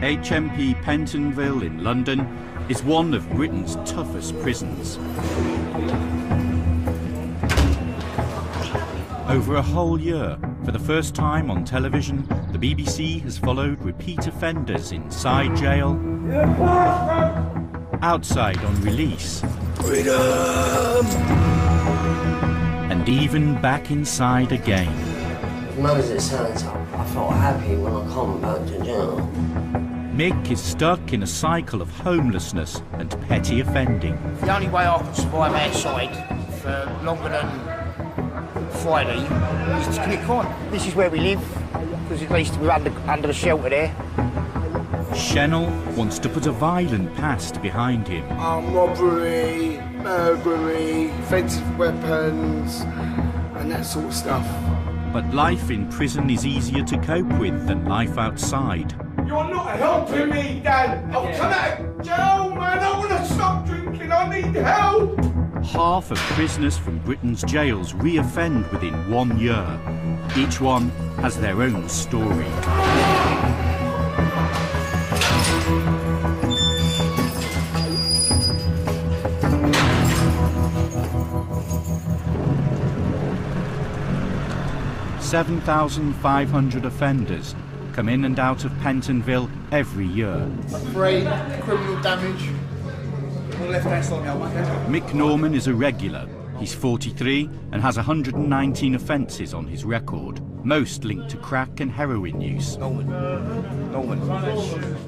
HMP Pentonville in London is one of Britain's toughest prisons. Over a whole year, for the first time on television, the BBC has followed repeat offenders inside jail, outside on release, freedom, and even back inside again. As much as it sounds, I felt happy when I come back to jail. Mick is stuck in a cycle of homelessness and petty offending. The only way I can survive outside for longer than Friday is to commit crime. This is where we live, because at least we're under the shelter there. Shennell wants to put a violent past behind him. Robbery, burglary, offensive weapons, and that sort of stuff. But life in prison is easier to cope with than life outside. You're not helping me, Dad. I've come out of jail, man. I want to stop drinking. I need help. Half of prisoners from Britain's jails re-offend within 1 year. Each one has their own story. $7,500 offenders come in and out of Pentonville every year. Brain, criminal damage. On the left-hand side now, Mick Norman is a regular. He's 43 and has 119 offences on his record, most linked to crack and heroin use. Norman.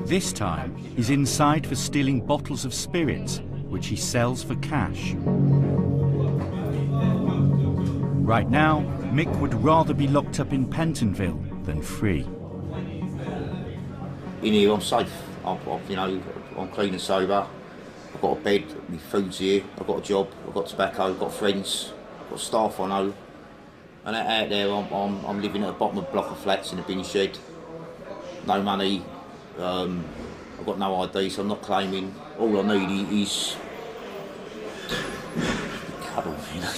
This time, he's inside for stealing bottles of spirits, which he sells for cash. Right now, Mick would rather be locked up in Pentonville than free. In here, I'm safe. I'm clean and sober. I've got a bed, my food's here. I've got a job. I've got tobacco. I've got friends. I've got staff I know. And out there, I'm living at the bottom of a block of flats in a bin shed. No money. I've got no ID, so I'm not claiming. All I need is cuddle, you know.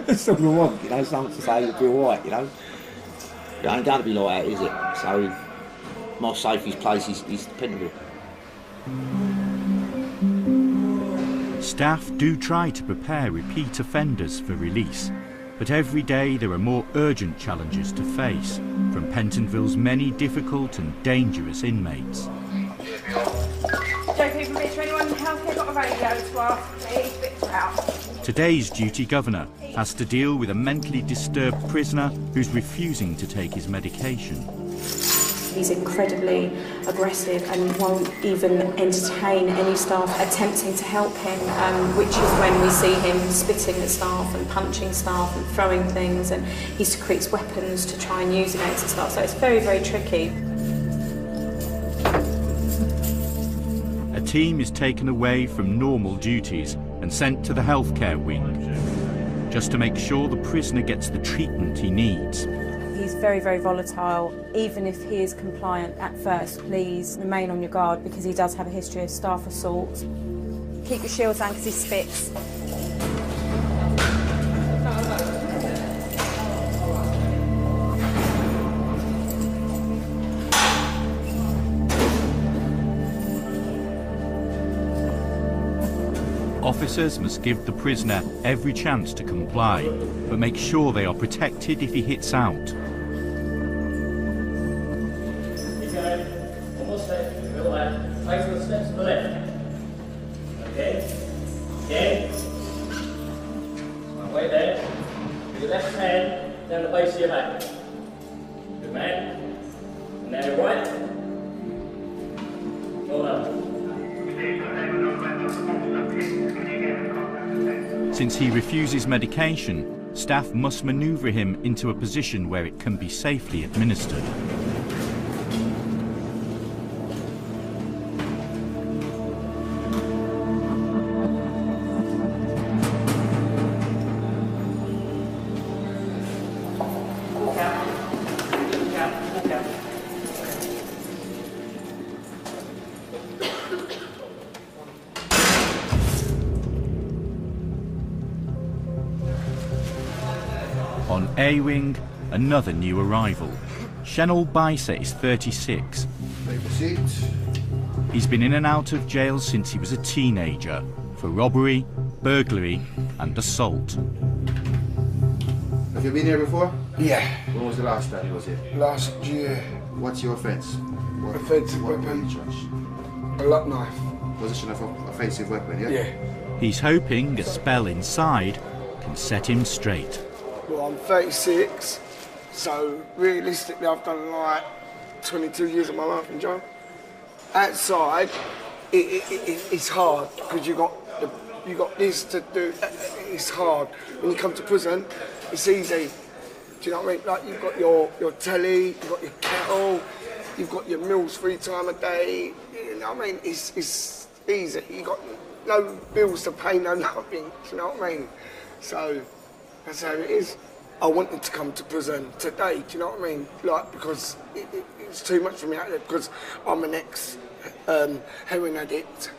That's all I want, you know. Someone to say you'll be all right, you know. It ain't going to be like that, is it? So my safest place is Pentonville. Staff do try to prepare repeat offenders for release, but every day there are more urgent challenges to face from Pentonville's many difficult and dangerous inmates. Don't people to anyone in healthcare got a radio to ask these bits out? Today's duty governor has to deal with a mentally disturbed prisoner who's refusing to take his medication. He's incredibly aggressive and won't even entertain any staff attempting to help him, which is when we see him spitting at staff and punching staff and throwing things, and he secretes weapons to try and use against the staff, so it's very, very tricky. A team is taken away from normal duties and sent to the healthcare wing, just to make sure the prisoner gets the treatment he needs. He's very, very volatile. Even if he is compliant at first, please remain on your guard because he does have a history of staff assault. Keep your shields down because he spits. Officers must give the prisoner every chance to comply, but make sure they are protected if he hits out. Almost left, go left, face the steps to the left. Okay, again. Way there. With your left hand down the base of your back. Good man. And now your right. Well done. Since he refuses medication, staff must manoeuvre him into a position where it can be safely administered. On A-Wing, another new arrival. Shenol Baisa is 36. Take a seat. He's been in and out of jail since he was a teenager for robbery, burglary and assault. Have you been here before? Yeah. When was the last time you was here? Last year. What's your offence? Offensive what weapon. were you charged? A lock knife. Possession of an offensive weapon, yeah? Yeah. He's hoping a spell inside can set him straight. Well, I'm 36, so realistically I've done like 22 years of my life in jail. Outside, it's hard because you got this to do. It's hard. When you come to prison, it's easy. Do you know what I mean? Like you've got your telly, you've got your kettle, you've got your meals 3 times a day. You know what I mean? It's easy. You got no bills to pay, no nothing. Do you know what I mean? So that's how it is. I wanted to come to prison today. Do you know what I mean? Like because it's too much for me out there because I'm an ex-heroin addict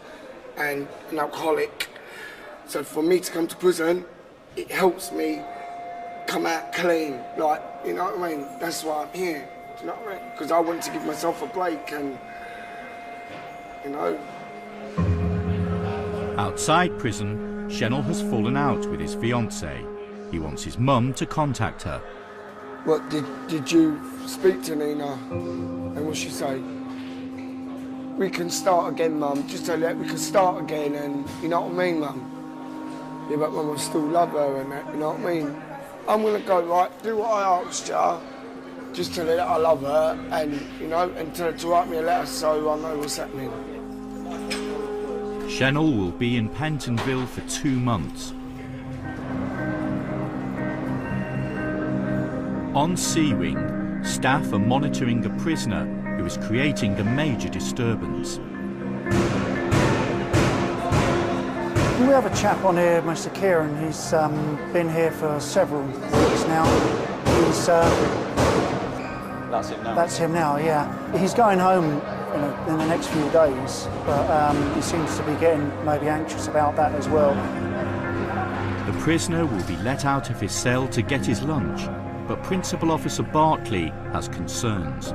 and an alcoholic. So for me to come to prison, it helps me come out clean. Like, you know what I mean? That's why I'm here. Do you know what I mean? Because I want to give myself a break and, you know. Outside prison, Shenol has fallen out with his fiancée. He wants his mum to contact her. What, did you speak to Nina? And what'd she say? We can start again, Mum. Just tell her we can start again and, you know what I mean, Mum? Yeah, but Mum, I still love her and that, you know what I mean? I'm gonna go, right, do what I asked you. Just tell her that I love her and, you know, and tell her to write me a letter so I know what's happening. Shenol will be in Pentonville for 2 months. On C Wing, staff are monitoring a prisoner who is creating a major disturbance. We have a chap on here, Mr. Kieran. He's been here for several weeks now. He's that's him now. That's him now, yeah. He's going home in the next few days, but he seems to be getting maybe anxious about that as well. The prisoner will be let out of his cell to get his lunch, but Principal Officer Bartley has concerns.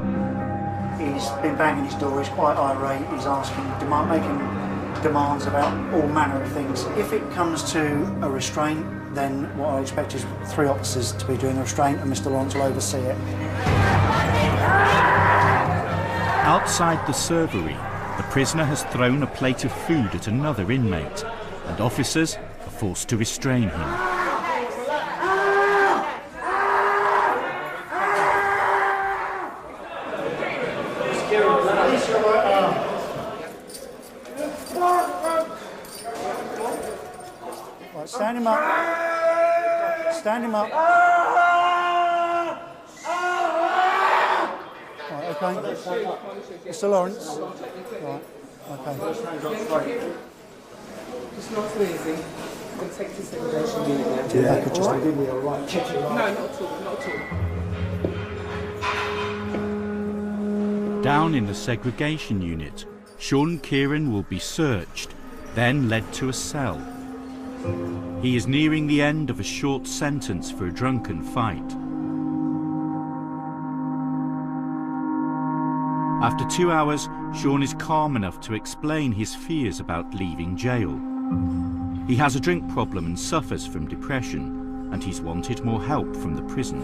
He's been banging his door, he's quite irate, he's making demands about all manner of things. If it comes to a restraint, then what I expect is 3 officers to be doing the restraint and Mr. Lawrence will oversee it. Outside the servery, the prisoner has thrown a plate of food at another inmate, and officers are forced to restrain him. Right, stand him up. Stand him up. Right, okay. Mr. Lawrence. Right, okay. Just not too easy. You can take to segregation unit now. Yeah, I could just give me a right check. No, not at all, not at all. Down in the segregation unit, Sean Kieran will be searched, then led to a cell. He is nearing the end of a short sentence for a drunken fight. After 2 hours, Sean is calm enough to explain his fears about leaving jail. He has a drink problem and suffers from depression, and he's wanted more help from the prison.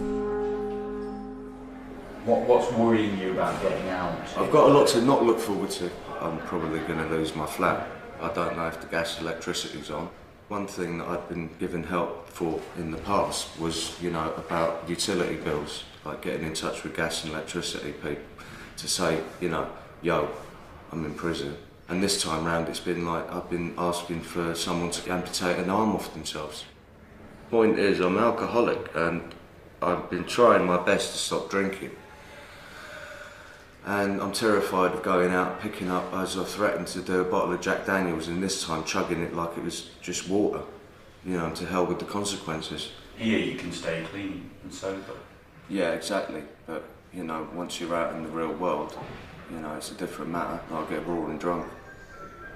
What's worrying you about getting out? I've got a lot to not look forward to. I'm probably going to lose my flat. I don't know if the gas and electricity's on. One thing that I'd been given help for in the past was, you know, about utility bills, like getting in touch with gas and electricity people to say, you know, yo, I'm in prison. And this time round it's been like I've been asking for someone to amputate an arm off themselves. Point is, I'm an alcoholic and I've been trying my best to stop drinking. And I'm terrified of going out, picking up, as I threatened to do, a bottle of Jack Daniels, and this time chugging it like it was just water. You know, to hell with the consequences. Here you can stay clean and sober. Yeah, exactly. But, you know, once you're out in the real world, you know, it's a different matter. I'll get roaring drunk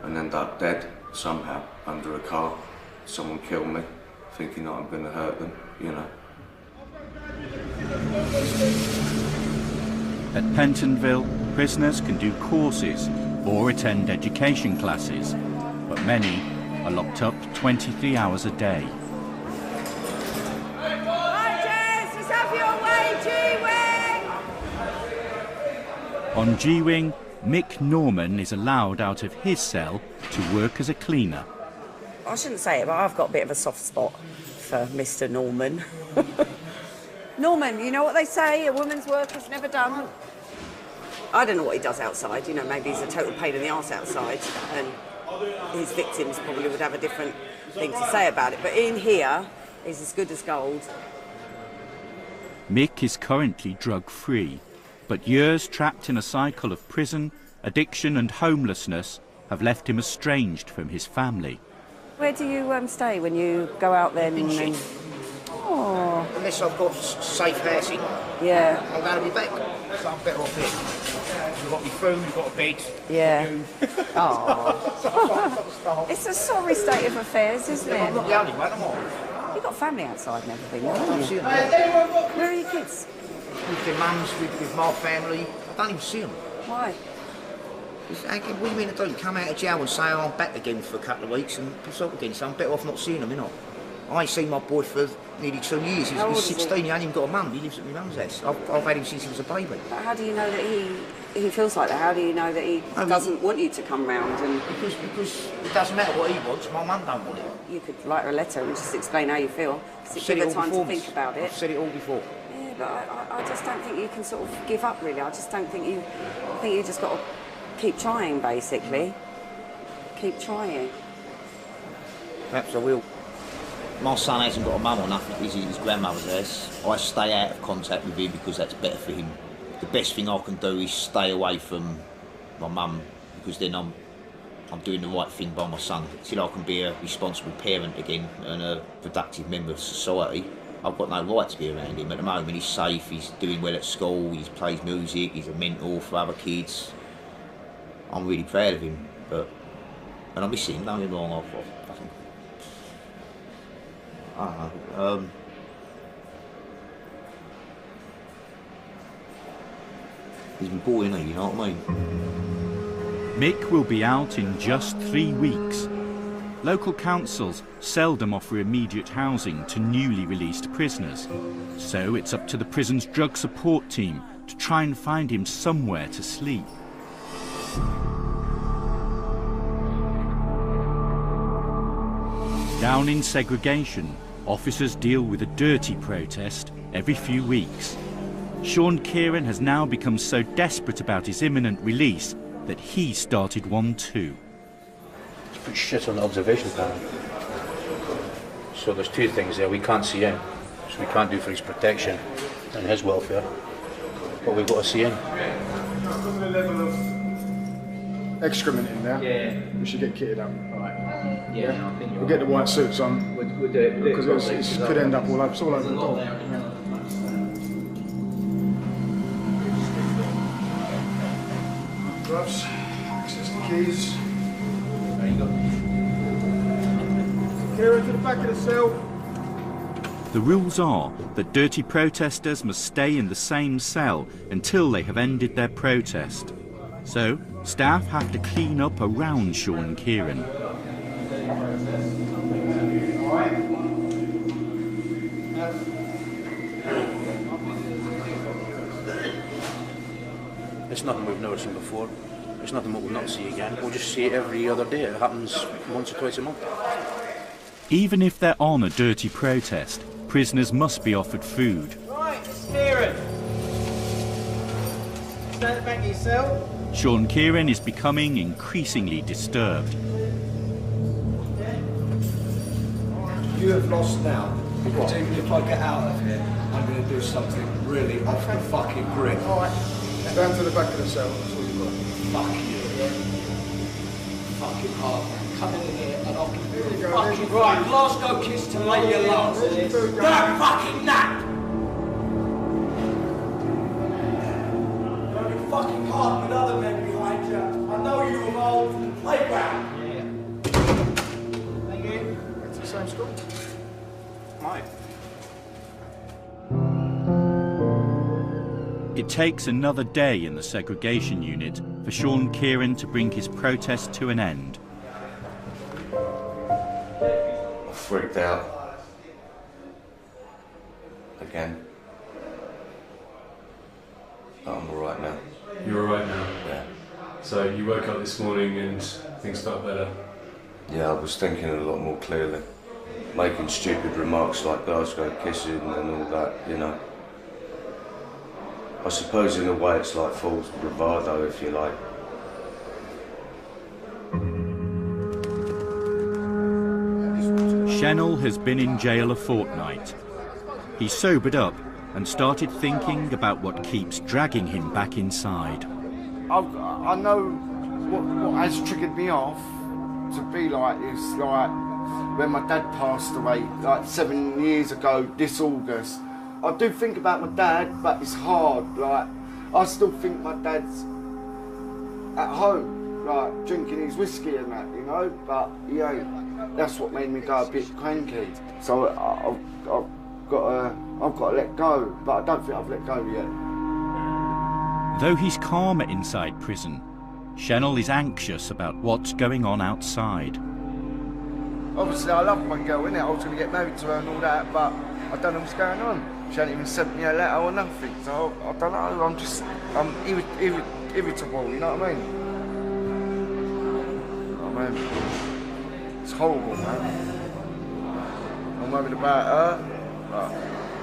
and end up dead somehow under a car. Someone kill me, thinking that I'm going to hurt them, you know. At Pentonville, prisoners can do courses or attend education classes, but many are locked up 23 hours a day. Let's have your way, G-Wing! On G-Wing, Mick Norman is allowed out of his cell to work as a cleaner. I shouldn't say it, but I've got a bit of a soft spot for Mr. Norman. Norman, you know what they say, a woman's work is never done. I don't know what he does outside, you know, maybe he's a total pain in the arse outside, and his victims probably would have a different thing to say about it, but in here, he's as good as gold. Mick is currently drug-free, but years trapped in a cycle of prison, addiction and homelessness have left him estranged from his family. Where do you stay when you go out then? In Oh. Unless I've got safe housing, Yeah. I'm going to be back. So I'm better off here. You've got your food, you've got a bed. Yeah. Oh. It's a sorry state of affairs, isn't it? I'm not the only one, am I? You've got family outside and everything, I haven't don't you? see them. Where are your kids? With their mums, with my family. I don't even see them. Why? What do you mean I don't come out of jail and say, oh, I'm back again for a couple of weeks and piss off again, so I'm better off not seeing them, innit? I ain't seen my boy for nearly 2 years. How old He's is he? 16, he ain't even got a mum. He lives at my mum's house. I've had him since he was a baby. But how do you know that he feels like that? How do you know that he doesn't want you to come round? And Because it doesn't matter what he wants, my mum don't want it. you could write her a letter and just explain how you feel. I've Give said her it all time to before, think about it. I've said it all before. Yeah, but I just don't think you can sort of give up, really. I just don't think you... I think you just got to keep trying, basically. Keep trying. Perhaps I will. My son hasn't got a mum or nothing. He's at his grandmother's house. I stay out of contact with him because that's better for him. The best thing I can do is stay away from my mum because then I'm doing the right thing by my son. Till I can be a responsible parent again and a productive member of society. I've got no right to be around him. At the moment he's safe, he's doing well at school, he plays music, he's a mentor for other kids. I'm really proud of him, and I miss him, don't get me wrong, I don't know. He's been bought in, you know what I mean? Mick will be out in just 3 weeks. Local councils seldom offer immediate housing to newly released prisoners, so it's up to the prison's drug support team to try and find him somewhere to sleep. Down in segregation, officers deal with a dirty protest every few weeks. Sean Kieran has now become so desperate about his imminent release that he started one too. Put shit on the observation panel. So there's two things there. We can't see him, so we can't do for his protection and his welfare, but we've got to see him. The level of excrement in there. Yeah. We should get kitted up. Right. Yeah. I think we'll get the white suits on. We'll do it. Because it could end up all over. It's all over the door. Gloves. Access the keys. There you go. Clear into the back of the cell. The rules are that dirty protesters must stay in the same cell until they have ended their protest. So, staff have to clean up around Sean Kieran. It's nothing we've never seen before. It's nothing we'll not see again. We'll just see it every other day. It happens once or twice a month. Even if they're on a dirty protest, prisoners must be offered food. Right, Kieran. Stand at the back of your cell. Sean Kieran is becoming increasingly disturbed. You have lost now, because even if I get out of here, I'm going to do something really off the fucking grid. Stand to the back of the cell, that's all you've got. Fuck you. Fucking hard man. Come in here and I'll give you a fucking right Glasgow kiss to lay your last. That fucking nap! Don't be fucking hard with other men behind you. I know you were old from the playground. Thank you. It's the same school. Mine. It takes another day in the segregation unit for Sean Kieran to bring his protest to an end. I freaked out. Again. But I'm alright now. You're alright now? Yeah. So you woke up this morning and things felt better? Yeah, I was thinking a lot more clearly. Making stupid remarks like Glasgow kissing and all that, you know. I suppose in a way it's like false bravado, if you like. Shennell has been in jail a fortnight. He sobered up and started thinking about what keeps dragging him back inside. I know what has triggered me off to be like this, like when my dad passed away, like 7 years ago this August. I do think about my dad, but it's hard. Like, I still think my dad's at home, like drinking his whiskey and that, you know. But he ain't. That's what made me go a bit cranky. So I've got to let go, but I don't think I've let go yet. Though he's calmer inside prison, Shennell is anxious about what's going on outside. Obviously, I love my girl, innit? I was going to get married to her and all that, but I don't know what's going on. She hasn't even sent me a letter or nothing, so I don't know. I'm irritable, you know what I mean? Oh, man. It's horrible, man. I'm worried about her, but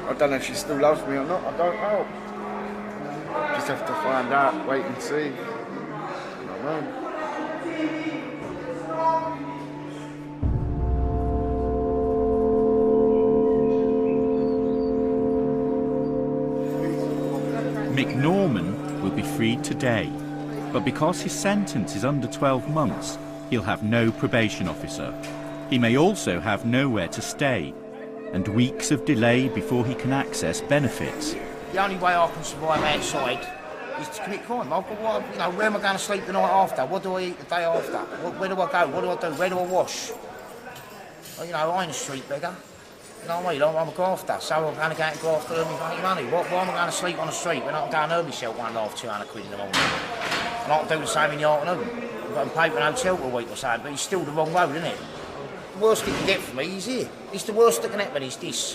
I don't know if she still loves me or not. I don't know. Just have to find out, wait and see. You know what I mean? Mick Norman will be freed today, but because his sentence is under 12 months, he'll have no probation officer. He may also have nowhere to stay, and weeks of delay before he can access benefits. The only way I can survive outside is to commit crime. Where am I going to sleep the night after? What do I eat the day after? Where do I go? What do I do? Where do I wash? Well, I ain't a street beggar. You know what I mean? I'm a grafter, so I'm going to go out and graft to earn me fucking money. Why am I going to sleep on the street when I can go and earn myself £150–200 in the morning? And I can do the same in the afternoon. I've got to pay for an hotel for a week or something, but it's still the wrong road, isn't it? The worst it can get for me is here. It's the worst that can happen is this.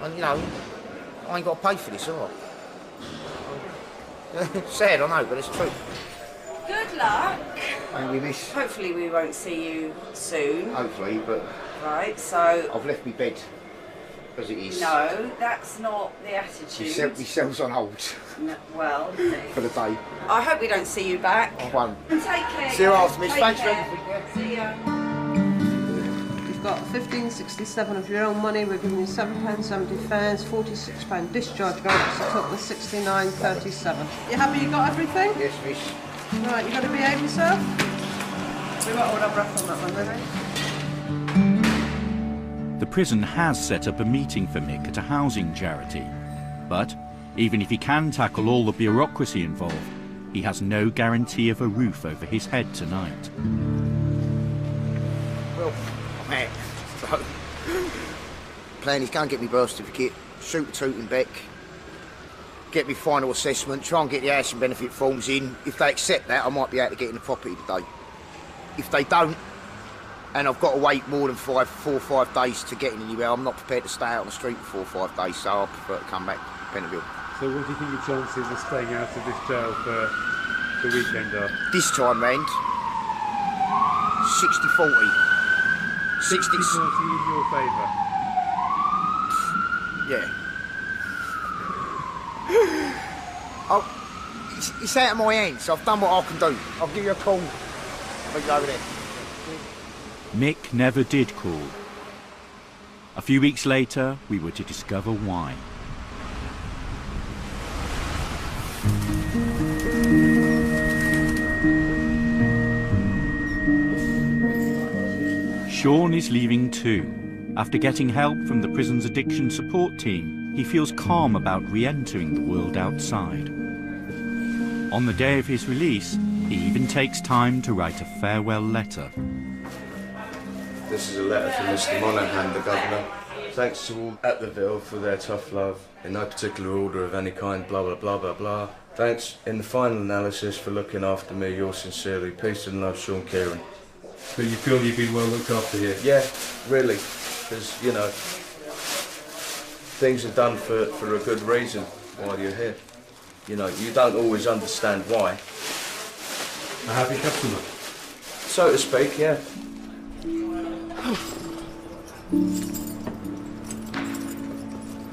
And, I ain't got to pay for this, have I? Sad, I know, but it's true. Good luck. Thank you, miss. Hopefully we won't see you soon. Hopefully, but... Right, so... I've left my bed, as it is. No, that's not the attitude. Myself's on hold. No, well... For the day. I hope we don't see you back. I won't. Take care. See you after, miss. Take Thanks for care. everything. See ya. You've got £15.67 of your own money. We're giving you £7.70 fares, £46 discharge vouchers, a total of £69.37. You happy you got everything? Yes, miss. Right, you got to behave yourself. We won't hold our breath on that one, then. The prison has set up a meeting for Mick at a housing charity, but even if he can tackle all the bureaucracy involved, he has no guarantee of a roof over his head tonight. Well, I'm out. So, plan is go and get my birth certificate, shoot the tooting back, get my final assessment, try and get the housing benefit forms in. If they accept that, I might be able to get in the property today. If they don't, and I've got to wait more than 4 or 5 days to get in anywhere, I'm not prepared to stay out on the street for 4 or 5 days, so I prefer to come back to Pentonville. So what do you think your chances of staying out of this jail for the weekend are? This time round, 60-40. 60-40 in your favour? Yeah. It's out of my hands. I've done what I can do. I'll give you a call. I'll go over there. Mick never did call. A few weeks later, we were to discover why. Sean is leaving too. After getting help from the prison's addiction support team, he feels calm about re-entering the world outside. On the day of his release, he even takes time to write a farewell letter. This is a letter from Mr. Monaghan, the governor. Thanks to all at the Ville for their tough love, in no particular order of any kind, blah blah blah blah blah. Thanks, in the final analysis, for looking after me. Yours sincerely. Peace and love, Sean Kieran. But you feel you've been well looked after here? Yeah, really. Because, you know, things are done for a good reason while you're here. You know, you don't always understand why. A happy customer? So to speak, yeah.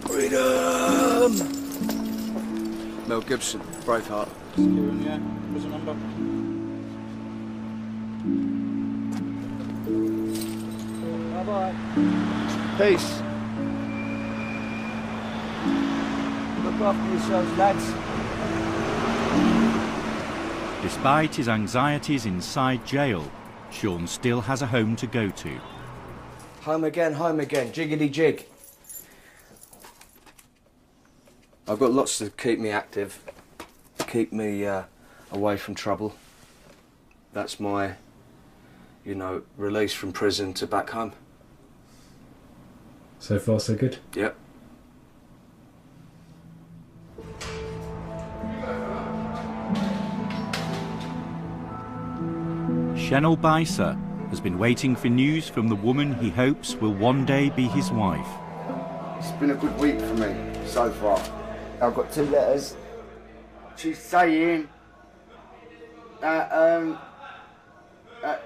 Freedom! Mel Gibson, Braveheart. Yeah, what's the number? Bye-bye. Peace. Look after yourselves, lads. Despite his anxieties inside jail, Sean still has a home to go to. Home again, jiggity jig. I've got lots to keep me active, keep me away from trouble. That's my, you know, release from prison to back home. So far, so good? Yep. Shenel Bisa has been waiting for news from the woman he hopes will one day be his wife. It's been a good week for me so far. I've got 2 letters. She's saying that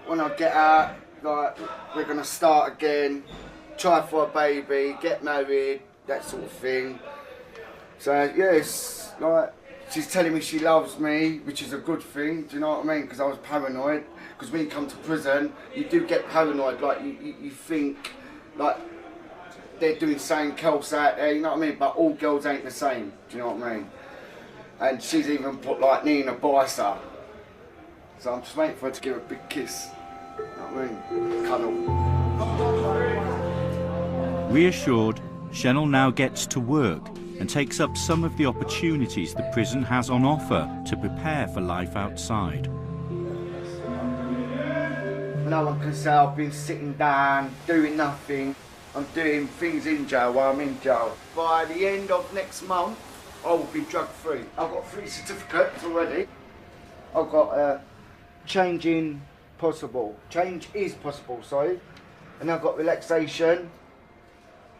when I get out, like, we're gonna start again, try for a baby, get married, that sort of thing. So yes, like, she's telling me she loves me, which is a good thing. Do you know what I mean? Because I was paranoid. Because when you come to prison, you do get paranoid. Like you think, like, they're doing something else out there, you know what I mean? But all girls ain't the same, do you know what I mean? And she's even put like knee in a bicer. So I'm just waiting for her to give a big kiss. You know what I mean? Cuddle. Reassured, Shenel now gets to work and takes up some of the opportunities the prison has on offer to prepare for life outside. No one can say I've been sitting down, doing nothing. I'm doing things in jail while I'm in jail. By the end of next month, I will be drug-free. I've got 3 certificates already. I've got change is possible, sorry. And I've got relaxation,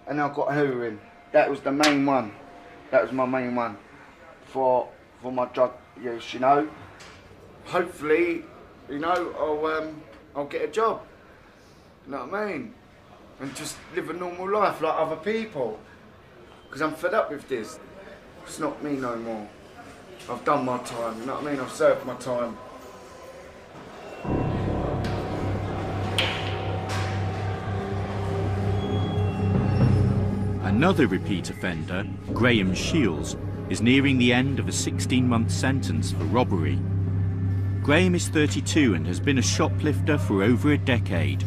and I've got heroin. That was the main one. That was my main one for my drug use, you know. Hopefully, you know, I'll get a job. You know what I mean? And just live a normal life like other people. Because I'm fed up with this. It's not me no more. I've done my time, you know what I mean? I've served my time. Another repeat offender, Graham Shields, is nearing the end of a 16-month sentence for robbery. Graham is 32 and has been a shoplifter for over a decade.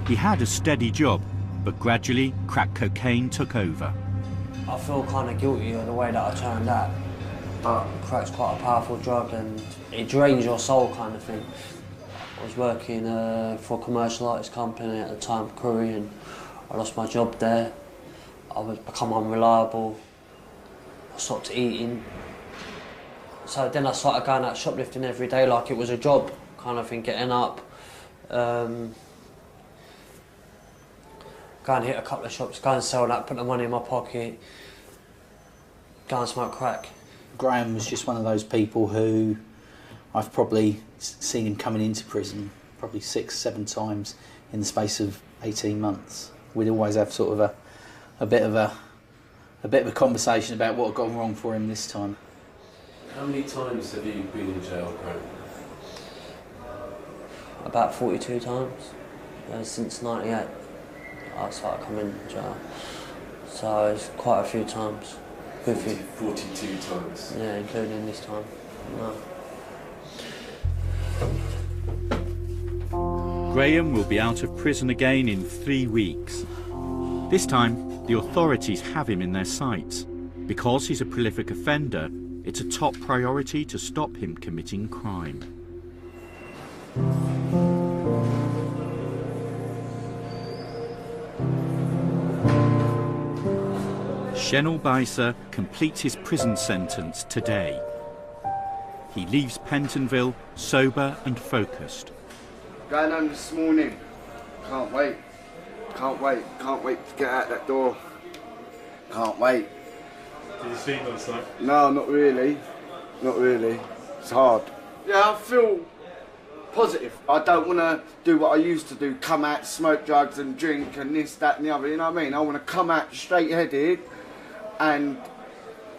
He had a steady job, but gradually crack cocaine took over. I feel kind of guilty of the way that I turned out, but crack's quite a powerful drug and it drains your soul kind of thing. I was working for a commercial artist company at the time, Curry, and I lost my job there. I was become unreliable. I stopped eating. So then I started going out shoplifting every day like it was a job, kind of thing, getting up. Go and hit a couple of shops, go and sell that, put the money in my pocket, go and smoke crack. Graham was just one of those people who I've probably seen him coming into prison probably 6, 7 times in the space of 18 months. We'd always have sort of a bit of a conversation about what had gone wrong for him this time. How many times have you been in jail, Graham? About 42 times since '98. I started coming to jail, so it's quite a few times. 42 times? Yeah, including this time. No. Graham will be out of prison again in 3 weeks. This time, the authorities have him in their sights. Because he's a prolific offender, it's a top priority to stop him committing crime. Shenel Beiser completes his prison sentence today. He leaves Pentonville sober and focused. Going home this morning. Can't wait. Can't wait. Can't wait to get out that door. Can't wait. Did you sleep last night? No, not really. Not really. It's hard. Yeah, I feel positive. I don't want to do what I used to do, come out, smoke drugs and drink and this, that and the other, you know what I mean? I want to come out straight-headed and,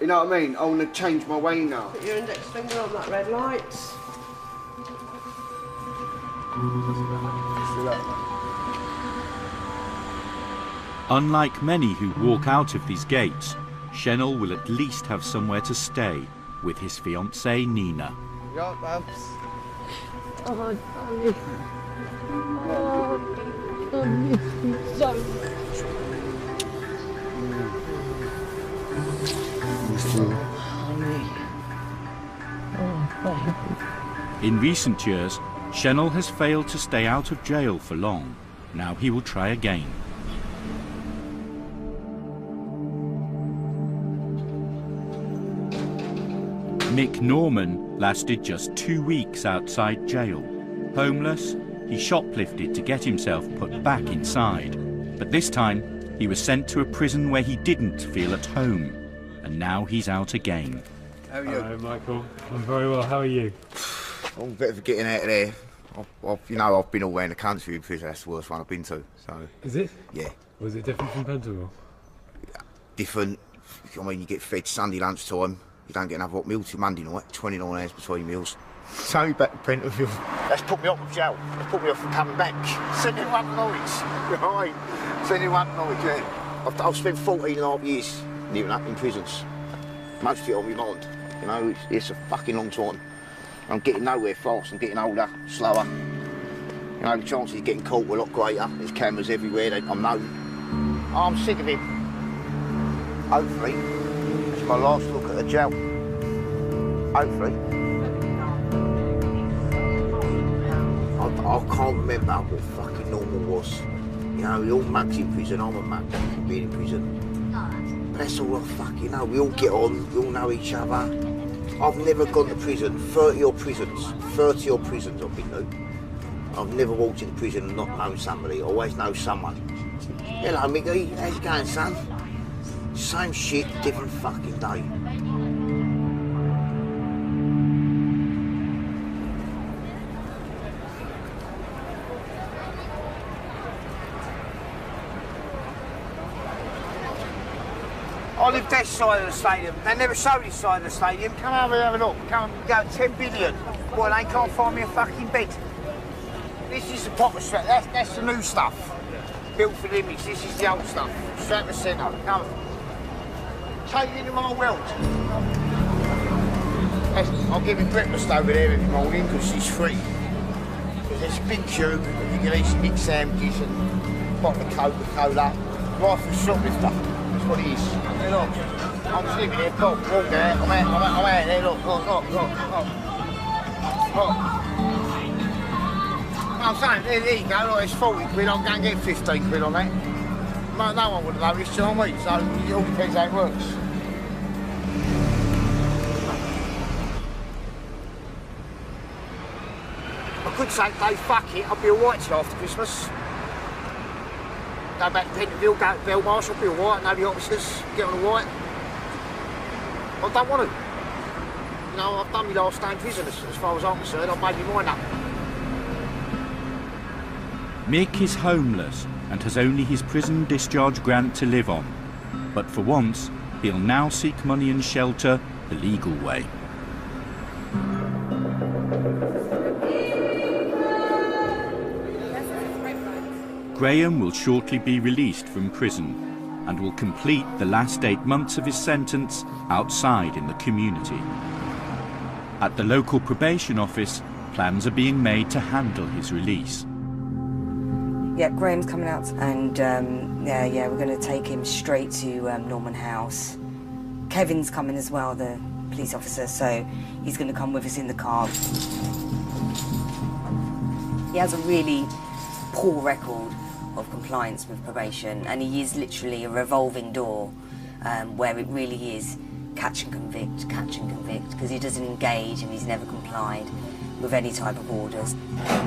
you know what I mean? I want to change my way now. Put your index finger on that red light. Unlike many who walk out of these gates, Shenel will at least have somewhere to stay with his fiancée Nina. Yeah, Babs. Oh, darling. Oh, I miss you so much. In recent years, Shenel has failed to stay out of jail for long. Now he will try again. Mick Norman lasted just 2 weeks outside jail. Homeless, he shoplifted to get himself put back inside. But this time, he was sent to a prison where he didn't feel at home. And now he's out again. How are you? Hello, Michael. I'm very well. How are you? I'm better for getting out of there. I've been all around the country in prison. That's the worst one I've been to. So. Is it? Yeah. Was it different from Pentonville? Different. I mean, you get fed Sunday lunchtime. You don't get another hot meal till Monday night. 29 hours between meals. So back to Pentonville. That's put me up with jail. That's put me off from coming back. Send him up to Norwich. Right. Send him up to Norwich, yeah. I've spent 14 and a half years living up in prisons. Most of it on my mind. You know, it's a fucking long time. I'm getting nowhere fast. I'm getting older, slower. You know, the chances of getting caught were a lot greater. There's cameras everywhere. I'm known. I'm sick of him. Hopefully, it's my last look at the jail. Hopefully. I can't remember what fucking normal was. You know, we all mugs in prison. I'm a mug being in prison. But that's all I fucking know. We all get on. We all know each other. I've never gone to prison. 30 odd prisons I've been to. I've never walked into prison and not known somebody. I always know someone. Hello, Mickey. How's it going, son? Same shit, different fucking day. I live that side of the stadium. They never show this side of the stadium. Come over and have a look. Come and go 10 billion. Boy, they can't find me a fucking bed. This is the proper strap. That's the new stuff. Built for the image. This is the old stuff. Strap the centre. Come on. Take it into my world. I'll give him breakfast over there every morning because she's free. There's a big queue. You can eat some big sandwiches and a bottle of Coca-Cola. Rifle shoplifter. That's what he is. Hey, look. I'm sleeping here. Look, walk there. I'm out there. Look. I'm saying, there you go. Look, it's 40 quid. I'm going to get 15 quid on that. No one would have noticed, you know what I mean? So it all depends how it works. I could say, Dave, fuck it, I'll be alright till after Christmas. Go back to Pentonville, go to Belmarsh, I'll be alright, know the officers, get on alright. I don't want to. You know, I've done my last day in prison as far as I'm concerned, I've made my mind up. Mick is homeless and has only his prison discharge grant to live on. But for once, he'll now seek money and shelter the legal way. Graham will shortly be released from prison and will complete the last 8 months of his sentence outside in the community. At the local probation office, plans are being made to handle his release. Yeah, Graham's coming out and we're going to take him straight to Norman House. Kevin's coming as well, the police officer, so he's going to come with us in the car. He has a really poor record of compliance with probation and he is literally a revolving door. where it really is catch and convict, because he doesn't engage and he's never complied with any type of orders.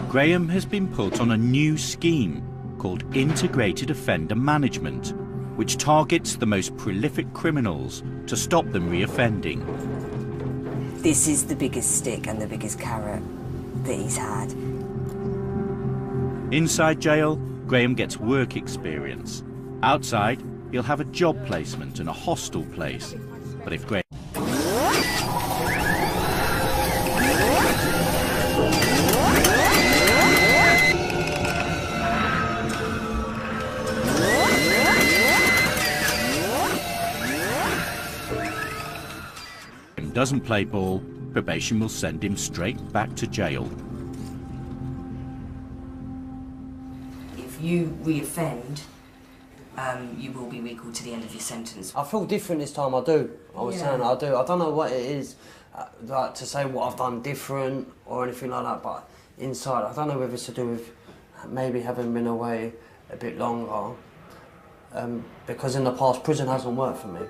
Graham has been put on a new scheme called Integrated Offender Management, which targets the most prolific criminals to stop them reoffending. This is the biggest stick and the biggest carrot that he's had. Inside jail, Graham gets work experience. Outside, he'll have a job placement in a hostel place. But if Graham doesn't play ball, probation will send him straight back to jail. If you reoffend, you will be recalled to the end of your sentence. I feel different this time, I do. I was saying I do. I don't know what it is, like to say what I've done different or anything like that, but inside, I don't know whether it's to do with maybe having been away a bit longer, because in the past, prison hasn't worked for me.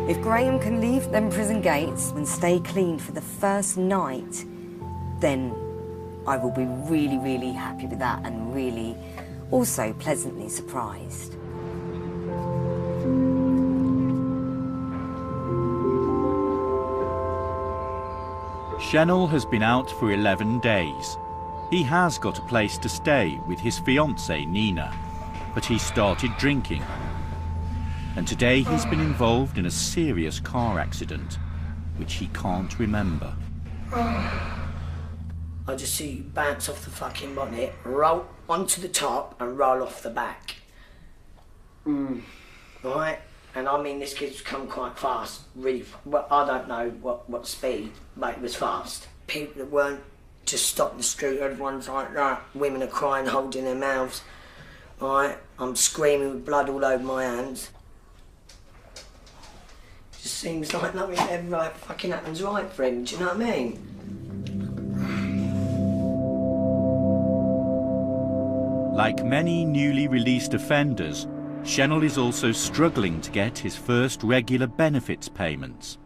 If Graham can leave them prison gates and stay clean for the first night, then I will be really, really happy with that and really also pleasantly surprised. Shenel has been out for 11 days. He has got a place to stay with his fiancée Nina, but he started drinking. And today he's been involved in a serious car accident, which he can't remember. I just see you bounce off the fucking bonnet, roll onto the top and roll off the back. Right? And I mean, this kid's come quite fast, really. Well, I don't know what speed, but it was fast. People that weren't just stopped the street, everyone's like that. Women are crying, holding their mouths. Right? I'm screaming with blood all over my hands. Just seems like nothing ever like fucking happens right for him, do you know what I mean? Like many newly released offenders, Shenel is also struggling to get his first regular benefits payments.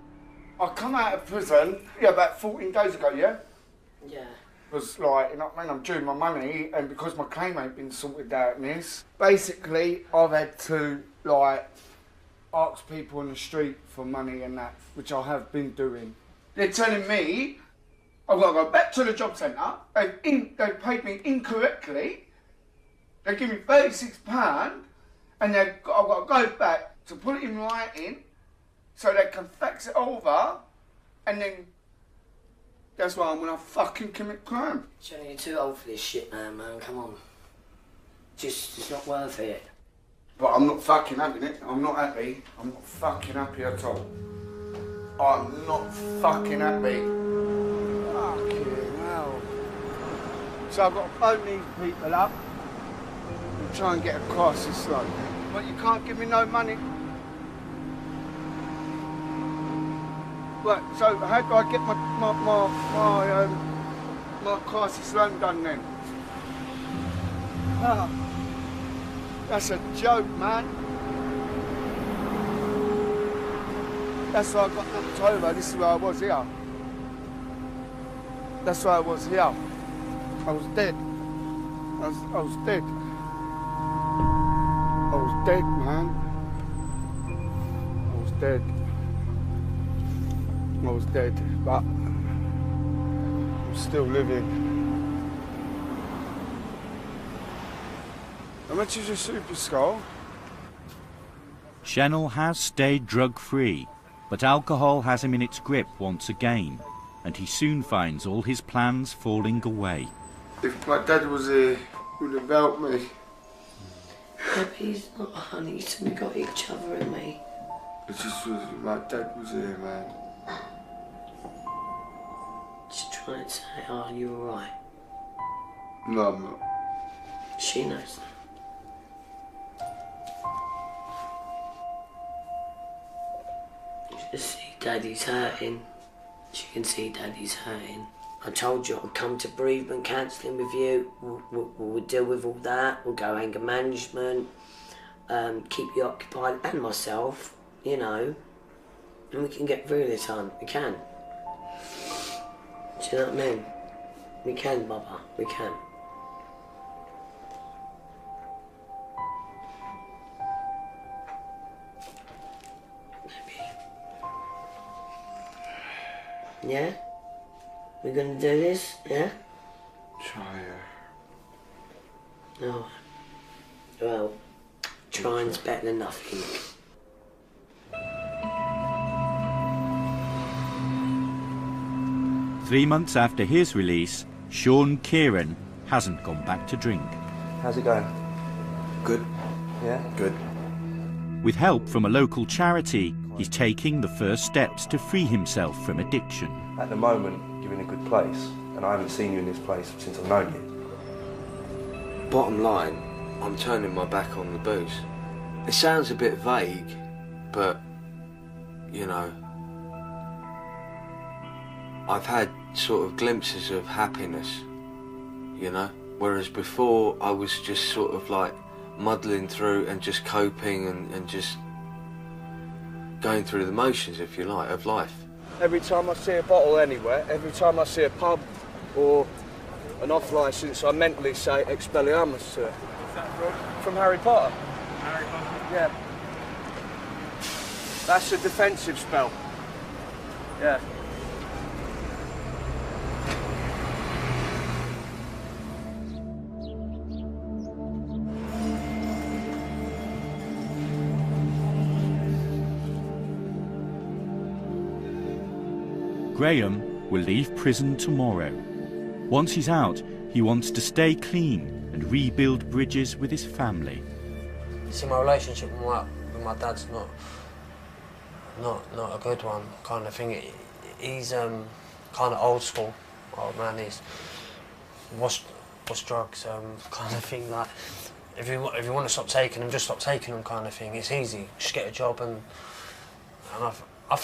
I come out of prison, about 14 days ago, yeah? Yeah. Was like, you know what I mean, I'm due my money, and because my claim ain't been sorted out, miss, basically I've had to, like, ask people on the street for money and that, which I have been doing. They're telling me I've got to go back to the job centre, they've paid me incorrectly, they give me £36, and I've got to go back to put it in writing so they can fax it over, and then that's why I'm gonna fucking commit crime. Johnny, you're too old for this shit now, man, come on. It's not worth it. But I'm not fucking happy, Nick. I'm not happy. I'm not fucking happy at all. I'm not fucking happy. Fucking hell. So I've got to phone these people up and try and get across this road. But you can't give me no money. Right, so how do I get my crisis loan done then? That's a joke, man. That's why I got knocked over. This is where I was here. That's why I was here. I was dead. I was dead. I was dead, man. I was dead. I was dead, but I'm still living. How much is your Super Skull? Shenel has stayed drug-free, but alcohol has him in its grip once again, and he soon finds all his plans falling away. If my dad was here, he would have helped me. Yeah, but he's not, honey. We got each other and me. It just was, my dad was here, man. Just trying to say, are you alright? No, I'm not. She knows that. You just see Daddy's hurting. She can see Daddy's hurting. I told you I'd come to bereavement counselling with you. We'll deal with all that. We'll go anger management. keep you occupied and myself, you know, and we can get through this, hon. We can. Do you know what I mean? We can, Baba. We can. Maybe. Yeah? We're gonna do this, yeah? Try, No. Well, trying's better than nothing. 3 months after his release, Sean Kieran hasn't gone back to drink. How's it going? Good. Yeah? Good. With help from a local charity, he's taking the first steps to free himself from addiction. At the moment, you're in a good place, and I haven't seen you in this place since I've known you. Bottom line, I'm turning my back on the booze. It sounds a bit vague, but, you know, I've had sort of glimpses of happiness, you know? Whereas before, I was just sort of like muddling through and just coping and just going through the motions, if you like, of life. Every time I see a bottle anywhere, every time I see a pub or an off-licence, I mentally say Expelliarmus to it. What's that From Harry Potter. Harry Potter? Yeah. That's a defensive spell. Yeah. Graham will leave prison tomorrow. Once he's out, he wants to stay clean and rebuild bridges with his family. See, my relationship with my dad's not a good one, kind of thing. He's kind of old school, old man. He's was drugs, kind of thing. Like, if you want to stop taking them, just stop taking them, kind of thing. It's easy. Just get a job, and I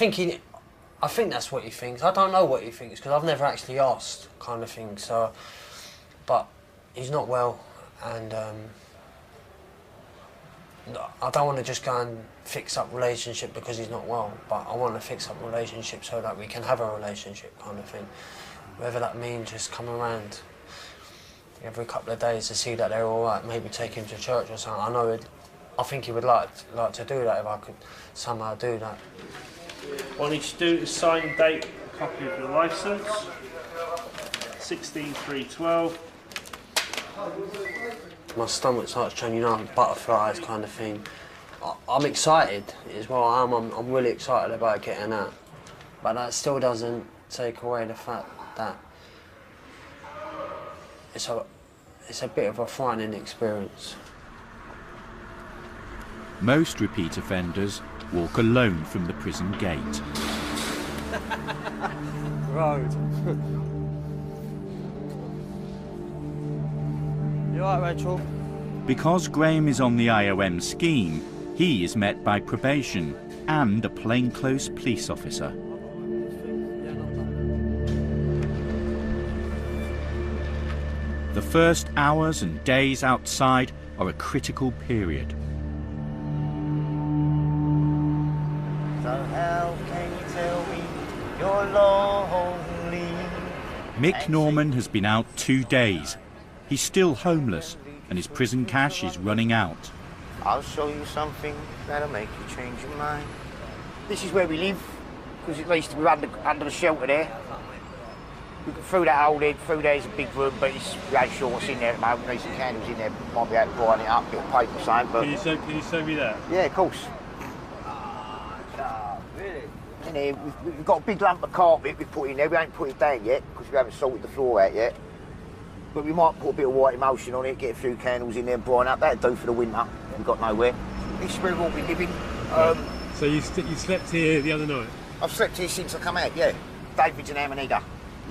think that's what he thinks. I don't know what he thinks because I've never actually asked, kind of thing. So, but he's not well, and I don't want to just go and fix up relationship because he's not well. But I want to fix up relationship so that we can have a relationship, kind of thing. Whether that means just come around every couple of days to see that they're all right. Maybe take him to church or something. I think he would like to do that if I could somehow do that. What I need to do is sign and date a copy of your licence, 16/3/12. My stomach starts changing, butterflies, kind of thing. I'm excited as well. I'm really excited about getting out, but that still doesn't take away the fact that it's a bit of a frightening experience. Most repeat offenders walk alone from the prison gate. Road. You alright, Rachel? Because Graham is on the IOM scheme, he is met by probation and a plainclothes police officer. The first hours and days outside are a critical period. So how can you tell me you're lonely? Mick Norman has been out 2 days. He's still homeless and his prison cash is running out. I'll show you something that'll make you change your mind. This is where we live, because at least we're under the shelter there. We can through that hole there, through there's a big room, but we ain't sure what's in there at the moment. There's some candles in there, might be able to brighten it up, a bit of paper or something. But Can you show me that? yeah, of course. In here, we've got a big lump of carpet we've put in there. We ain't put it down yet, because we haven't sorted the floor out yet. But we might put a bit of white emulsion on it, get a few candles in there and brighten up. That'd do for the winter. We've got nowhere. This is where we'll be living. So you slept here the other night? I've slept here since I come out, yeah. David's an Amanita.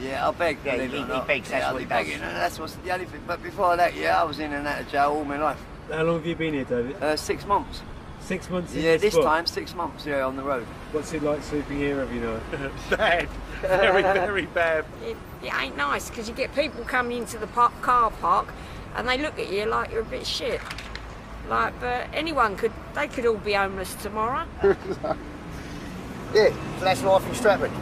Yeah, I beg. Yeah, he begs, that's what he does. That's what's the only thing. But before that, yeah, I was in and out of jail all my life. How long have you been here, David? 6 months. 6 months in Yeah, this this spot? time 6 months, yeah, on the road. What's it like sleeping here every night? Bad. Very, very bad. It ain't nice because you get people coming into the car park and they look at you like you're a bit shit. Like, but anyone could, they could all be homeless tomorrow. Yeah, so that's life in Stratford.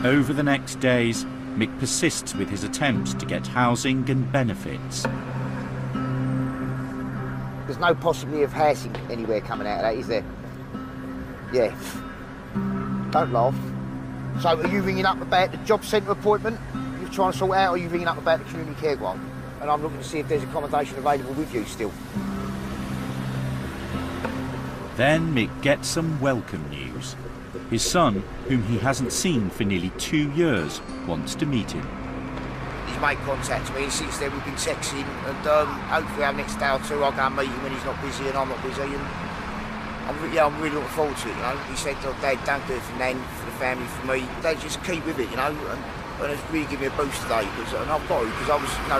Over the next days, Mick persists with his attempts to get housing and benefits. There's no possibility of housing anywhere coming out of that, is there? Yeah. Don't laugh. So are you ringing up about the job centre appointment you're trying to sort out, or are you ringing up about the community care grant? And I'm looking to see if there's accommodation available with you still. Then Mick gets some welcome news. His son, whom he hasn't seen for nearly 2 years, wants to meet him. He's made contact with me, and since then we've been texting, and hopefully our next day or two I'll go and meet him when he's not busy and I'm not busy. And I'm really looking forward to it, you know. He said, oh, Dad, don't do it for Nan, for the family, for me. They just keep with it, you know, and it's really given me a boost today, and I've got to, because I was, you know,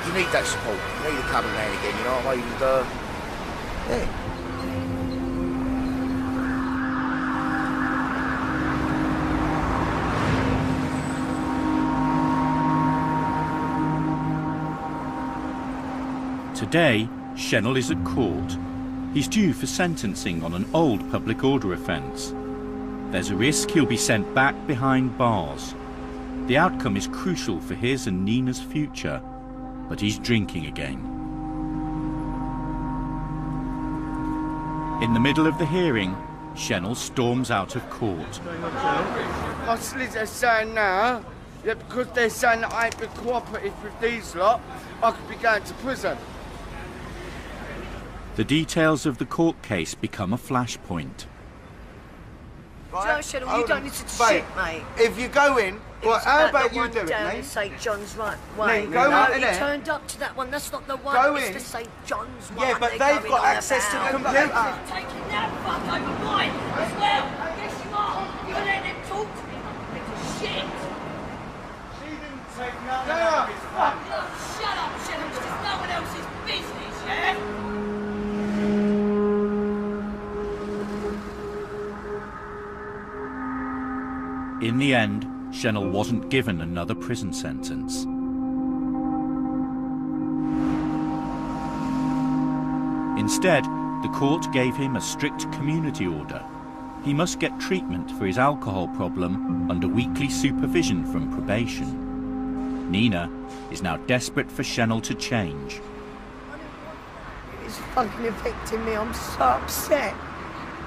you need that support. You need a couple now and again, you know what I mean? And, yeah. Today, Shennell is at court. He's due for sentencing on an old public order offence. There's a risk he'll be sent back behind bars. The outcome is crucial for his and Nina's future, but he's drinking again. In the middle of the hearing, Shennell storms out of court. My solicitor's saying now that because they're saying that I ain't been cooperative with these lot, I could be going to prison. The details of the court case become a flashpoint. Joe Shennell, you don't listen to shit, mate. If you go in, well, how about you do it, down mate? and St John's right way. Mate, go out in he there. turned up to that one. That's not the one. Go it's in. the St John's one. Yeah, but they've got access to the computer. Taking that fuck over mine as well. Yes, you are. You're letting them talk to me. It's shit. She didn't take nothing out of his fuck. Shut up, Shennell. This is no one else's business, yeah? In the end, Shennell wasn't given another prison sentence. Instead, the court gave him a strict community order. He must get treatment for his alcohol problem under weekly supervision from probation. Nina is now desperate for Shennell to change. It's fucking affecting me. I'm so upset.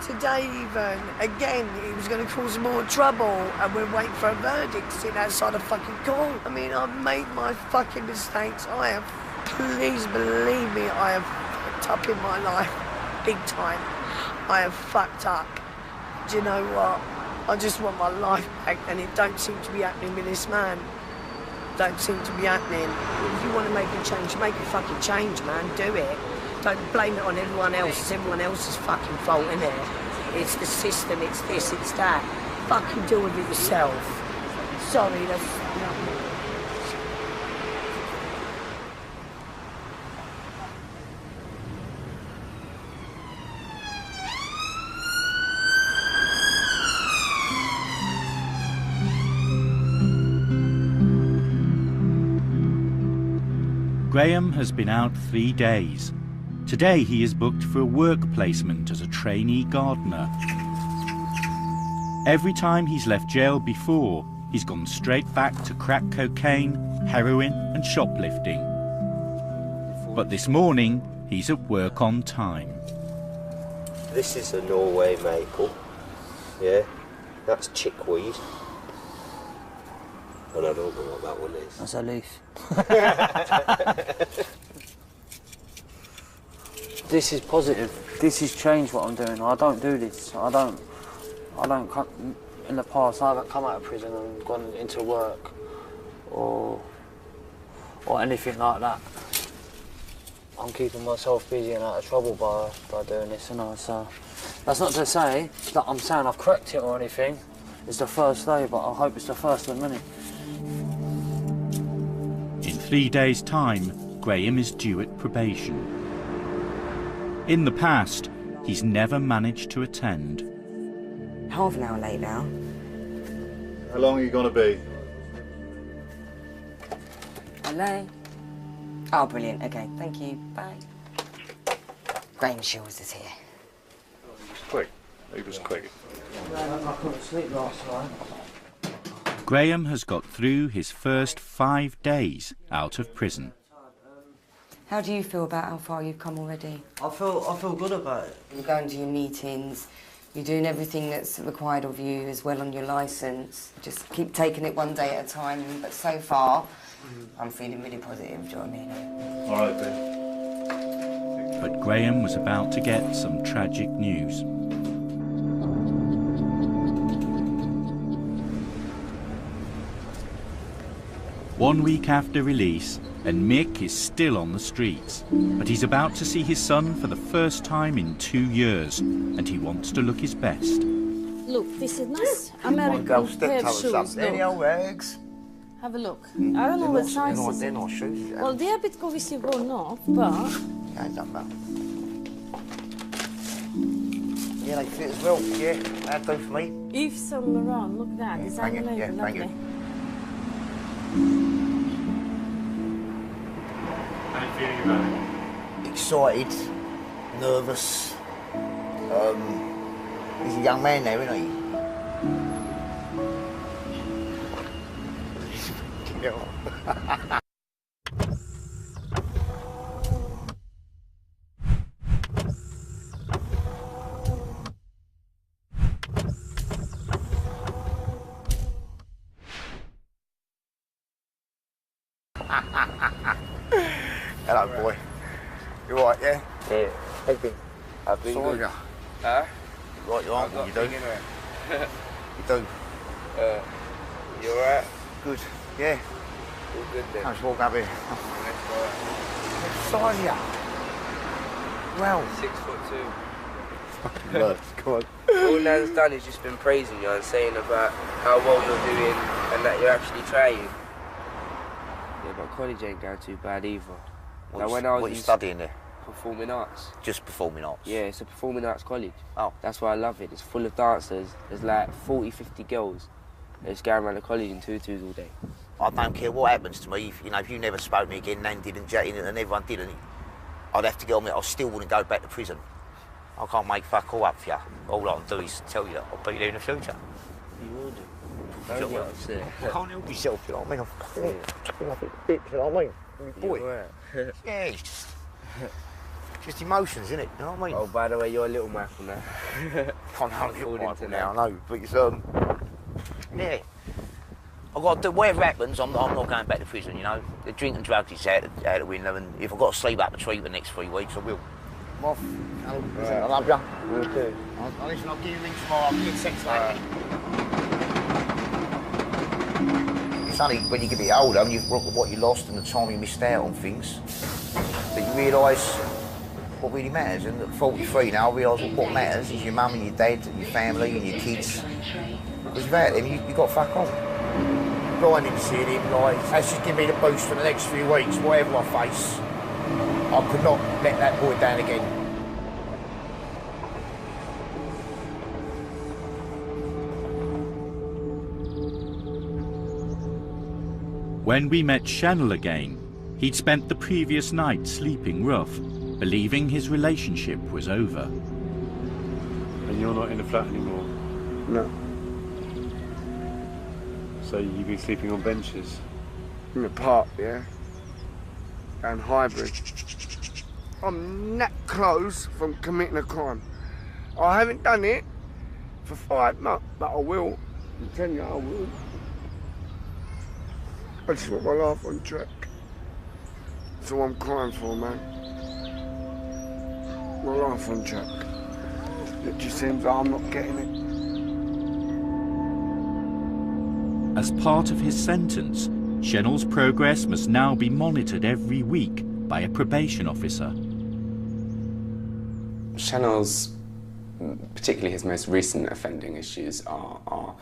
Today even, again, he was going to cause more trouble and we're waiting for a verdict sitting outside a fucking court. I mean, I've made my fucking mistakes. I have, please believe me, I have fucked up in my life, big time. I have fucked up. Do you know what? I just want my life back and it don't seem to be happening with this man. Don't seem to be happening. If you want to make a change, make a fucking change, man, do it. Don't blame it on everyone else. It's everyone else's fucking fault, innit? It's the system, it's this, it's that. Fucking deal with it yourself. Sorry, that's... Graham has been out 3 days. Today he is booked for a work placement as a trainee gardener. Every time he's left jail before, he's gone straight back to crack cocaine, heroin and shoplifting. But this morning, he's at work on time. This is a Norway maple, yeah, that's chickweed. And I don't know what that one is. That's a leaf. This is positive. This has changed what I'm doing. I don't do this. I don't come, in the past I haven't come out of prison and gone into work or anything like that. I'm keeping myself busy and out of trouble by doing this, you know, so that's not to say that I'm saying I've cracked it or anything. It's the first day, but I hope it's the first of many. In 3 days' time, Graham is due at probation. In the past, he's never managed to attend. Half an hour late now. How long are you going to be? Hello? Oh, brilliant. Okay, thank you. Bye. Graham Shields is here. Quick. He was quick. I couldn't sleep last night. Graham has got through his first 5 days out of prison. How do you feel about how far you've come already? I feel good about it. You're going to your meetings, you're doing everything that's required of you as well on your licence. Just keep taking it one day at a time, but so far, I'm feeling really positive, do you know what I mean? All right, Ben. But Graham was about to get some tragic news. One week after release, and Mick is still on the streets. But he's about to see his son for the first time in 2 years, and he wants to look his best. Look, this is nice American pair of shoes. Look. eggs. Have a look. I don't know what size They're not shoes. Well, they're a bit obviously worn off, but... Yeah, it doesn't matter. Yeah, they fit as well. Yeah, that'd do for me. Yves Saint Laurent, look at that. It's thank you. unbelievable, Yeah, thank lovely. you. How are you feeling about it? Excited, nervous. He's a young man now, isn't he? Hello, boy. You alright, yeah? Yeah. I've been good. you. Huh? Right, you aren't, you do. You do. You alright? Good. Yeah. All good then. Let's walk up here. What size are you? Well. 6'2". Look, come on. All Nan's done is just been praising you and saying about how well you're doing and that you're actually trying. Yeah, but college ain't going too bad either. What are you studying there? Performing arts. Just performing arts? Yeah, it's a performing arts college. Oh. That's why I love it. It's full of dancers. There's like 40, 50 girls. They just go around the college in tutus all day. I don't care what happens to me. If you never spoke to me again, Nan didn't, Jay didn't, and everyone didn't, I'd have to get on with it. I still wouldn't go back to prison. I can't make fuck all up for you. All I can do is tell you that I'll be there in the future. You will do. Don't Don't get get upset. I can't help myself, you know what I mean? I'm fucking like a bitch, you know what I mean? Boy. Yeah, it's just emotions, isn't it? You know what I mean? Oh, by the way, you're a little Michael now. Can't help you, According Michael, to now, that. I know. But it's, yeah. I've got to do, whatever happens, I'm not going back to prison, you know? The drink and drugs is out the window, and if I've got to sleep up a tree for the next 3 weeks, I will. I'm off. I love you. Okay. Listen, I'll give you a ring tomorrow. I'll give you a text later. It's only when you get a bit older and you've looked at what you lost and the time you missed out on things that you realise what really matters. And at 43 now, I realise what matters is your mum and your dad and your family and your kids. Because without them, you've got fuck on. Grinding to see him, like, that's just give me the boost for the next few weeks, whatever I face. I could not let that boy down again. When we met Chanel again, he'd spent the previous night sleeping rough, believing his relationship was over. And you're not in the flat anymore? No. So you've been sleeping on benches? In the park, yeah. And hybrid. I'm that close from committing a crime. I haven't done it for 5 months, but I will. I'm telling you, I will. I just want my life on track. That's all I'm crying for, man. My life on track. It just seems like I'm not getting it. As part of his sentence, Chanel's progress must now be monitored every week by a probation officer. Chanel's, particularly his most recent offending issues, are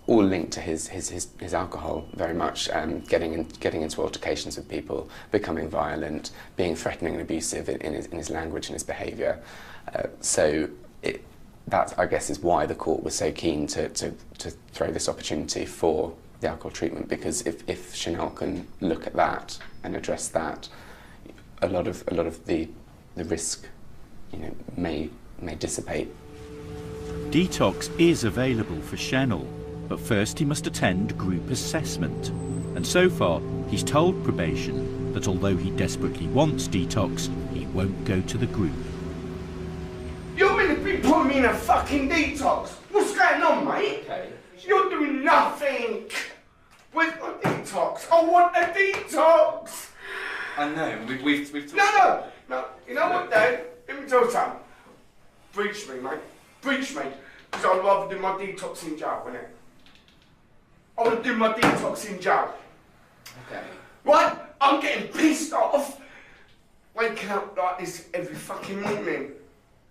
all linked to his alcohol very much, getting into altercations with people, becoming violent, being threatening and abusive in his language and his behaviour. That, I guess, is why the court was so keen to throw this opportunity for alcohol treatment, because if Chanel can look at that and address that, a lot of the risk, may dissipate. Detox is available for Chanel, but first he must attend group assessment. And so far, he's told probation that although he desperately wants detox, he won't go to the group. You're meant to be putting me in a fucking detox. What's going on, mate? Okay. You're doing nothing. Where's my detox? I want a detox. I know, we've talked... No. You know what, Dad? Let me tell you something. Breach me, mate. Breach me. Because I'd rather do my detox in jail, innit? I want to do my detox in jail. Okay. Right? I'm getting pissed off waking up like this every fucking morning.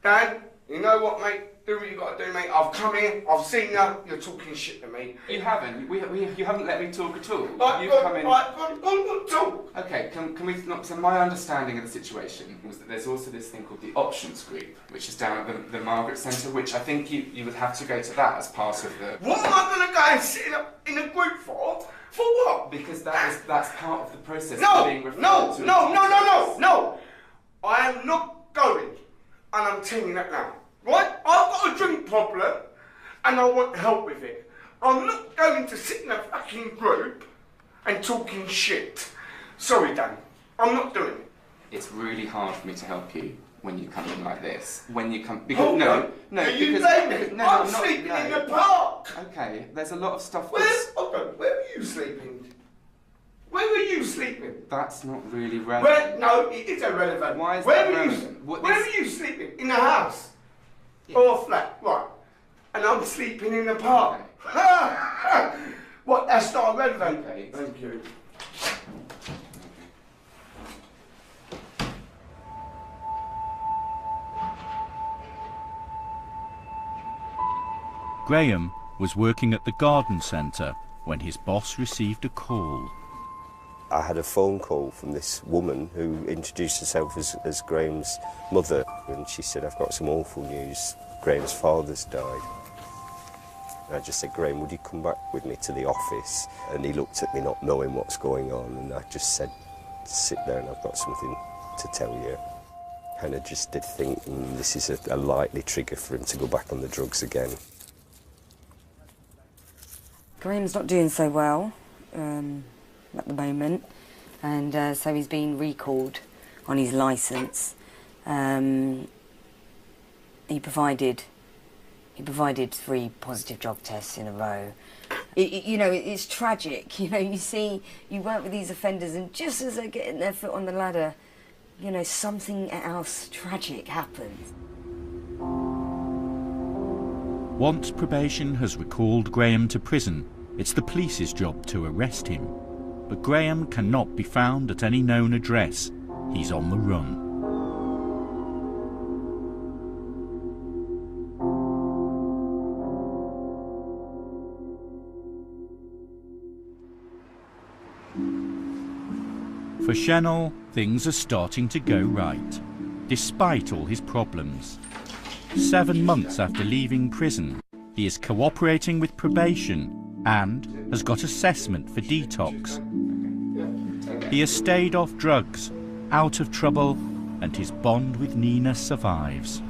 Dad, you know what, mate? Do what you got to do, mate. I've come here, I've seen you, you're talking shit to me. You haven't. You haven't let me talk at all. Right, You've come in... Go, talk. Okay, can we... So my understanding of the situation was that there's also this thing called the options group, which is down at the Margaret Centre, which I think you would have to go to that as part of the... What am I going to go and sit in a group for? For what? Because that's part of the process of being referred to... No. I am not going, and I'm telling you that now. Right? I've got a drink problem, and I want help with it. I'm not going to sit in a fucking group and talking shit. Sorry, Dan. I'm not doing it. It's really hard for me to help you when you come in like this. When you come... Because, no. Are you blaming me? I'm sleeping in the park. Okay, there's a lot of stuff... Where were you sleeping? Where were you sleeping? That's not really relevant. No, it is irrelevant. Why is that relevant? Where were you sleeping? In the house? Yeah. Or a flat? Right. And I'm sleeping in the park. Okay. What? That's not relevant. Okay. Thank you. Graham was working at the garden centre when his boss received a call. I had a phone call from this woman who introduced herself as Graham's mother, and she said, I've got some awful news. Graham's father's died. And I just said, Graham, would you come back with me to the office? And he looked at me not knowing what's going on, and I just said, sit there and I've got something to tell you. And I just did think, this is a likely trigger for him to go back on the drugs again. Graham's not doing so well at the moment, and so he's been recalled on his licence. He provided 3 positive drug tests in a row. It's tragic. You work with these offenders, and just as they're getting their foot on the ladder, something else tragic happens. Once probation has recalled Graham to prison, it's the police's job to arrest him. But Graham cannot be found at any known address. He's on the run. For Chanel, things are starting to go right, despite all his problems. 7 months after leaving prison, he is cooperating with probation and has got assessment for detox. He has stayed off drugs, out of trouble, and his bond with Nina survives.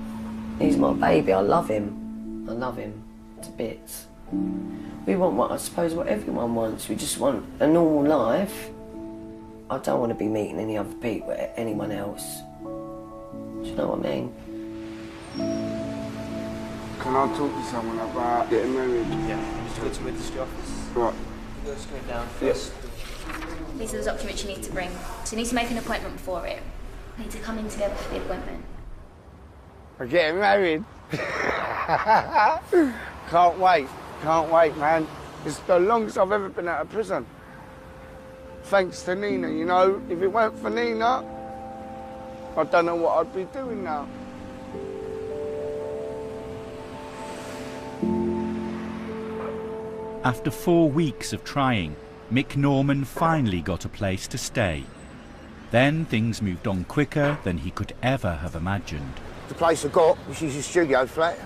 He's my baby, I love him. I love him to bits. We want what everyone wants. We just want a normal life. I don't want to be meeting any other people, anyone else. Do you know what I mean? Can I talk to someone about getting married? Yeah, just go to registry office. Right. Just go down first. These are the documents you need to bring. So you need to make an appointment for it. You need to come in together for the appointment. We're getting married. Can't wait, man. It's the longest I've ever been out of prison. Thanks to Nina, if it weren't for Nina, I don't know what I'd be doing now. After 4 weeks of trying, Mick Norman finally got a place to stay. Then things moved on quicker than he could ever have imagined. The place I got, which is a studio flat.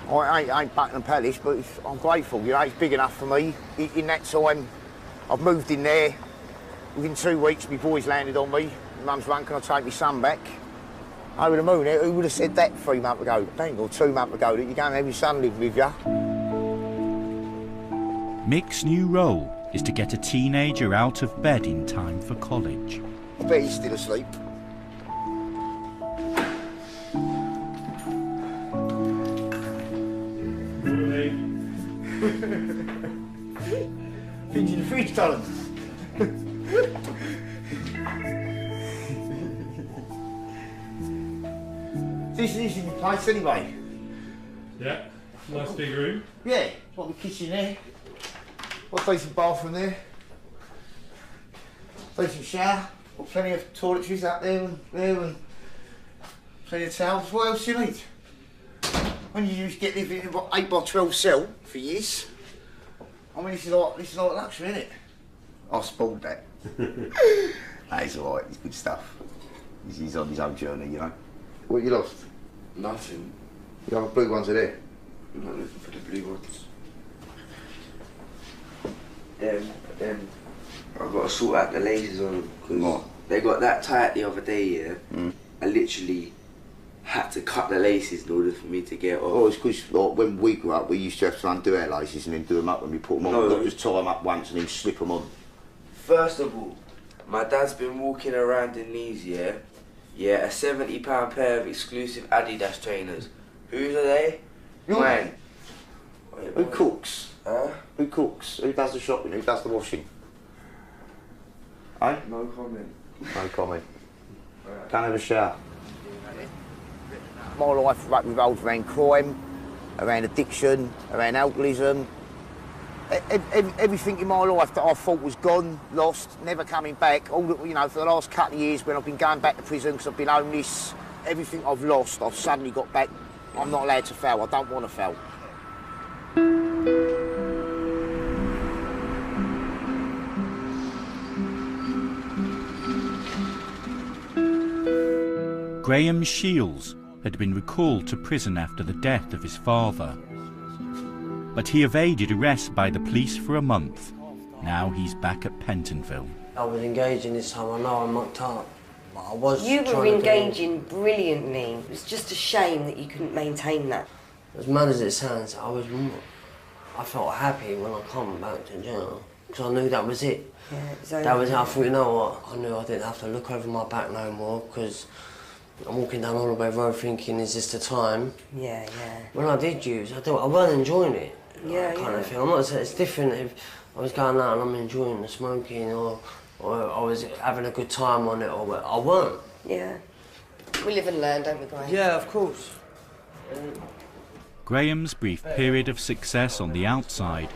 I ain't Buckingham Palace, but I'm grateful, you know, it's big enough for me. In that time, I've moved in there. Within 2 weeks, my boys landed on me. My mum's run, can I take my son back? Over the moon, who would have said that 3 months ago, or 2 months ago, that you're going to have your son live with you? Mick's new role is to get a teenager out of bed in time for college. I bet he's still asleep. Things in the fridge, darling. This is in the place anyway. Yeah, nice big room. Yeah, got the kitchen there. Got a decent bathroom there. Decent shower. Got plenty of toiletries up there and plenty of towels. What else do you need? When you used to get living in an 8x12 cell for years, I mean, this is like luxury, isn't it? I spoiled that. Nah, he's alright, he's good stuff. He's on his own journey, you know. What you lost? Nothing. The other blue ones are there. I'm not looking for the blue ones. Then I've got to sort out the laces on them because they got that tight the other day, yeah. I literally had to cut the laces in order for me to get off. Oh, it's because like, when we grew up, we used to have to undo our laces and then do them up when we put them on. No. Not just tie them up once and then slip them on. First of all, my dad's been walking around in these, yeah, a £70 pair of exclusive Adidas trainers. Whose are they? Mine. Who cooks? Huh? Who cooks? Who does the shopping? Who does the washing? Eh? No comment. No comment. Can't have a shower. My life revolves around crime, around addiction, around alcoholism. Everything in my life that I thought was gone, lost, never coming back, all the, you know, for the last couple of years when I've been going back to prison because I've been homeless, everything I've lost, I've suddenly got back. I'm not allowed to fail, I don't want to fail. Graham Shields had been recalled to prison after the death of his father. But he evaded arrest by the police for a month. Now he's back at Pentonville. I was engaging this time, I know I mucked up. But I was You were trying to engaging brilliantly. It was just a shame that you couldn't maintain that. As mad as it sounds, I felt happy when I come back to jail. Because I knew that was it. Yeah, it was over. That was it. I thought, you know what, I knew I didn't have to look over my back no more because I'm walking down Holloway Road thinking, is this the time? Yeah, yeah. When I did use, I wasn't enjoying it. Yeah, kind of thing. I'm not saying it's different if I was going out and I'm enjoying the smoking or I was having a good time on it or I weren't. Yeah. We live and learn, don't we, Graham? Yeah, of course. Graham's brief period of success on the outside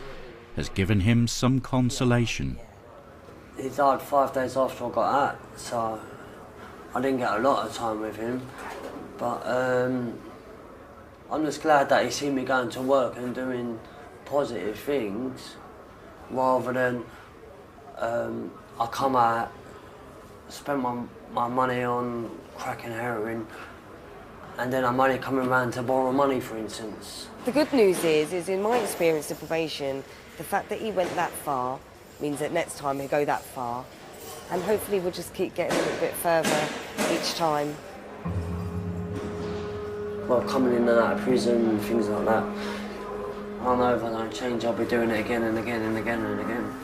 has given him some consolation. He died 5 days after I got out, so I didn't get a lot of time with him. But I'm just glad that he seen me going to work and doing positive things rather than I come out, spend my money on crack and heroin, and then I'm only coming around to borrow money, for instance. The good news is in my experience of probation, the fact that he went that far means that next time he'll go that far, and hopefully we'll just keep getting a little bit further each time. Well, coming in and out of prison and things like that, I know if I don't change, I'll be doing it again and again and again and again.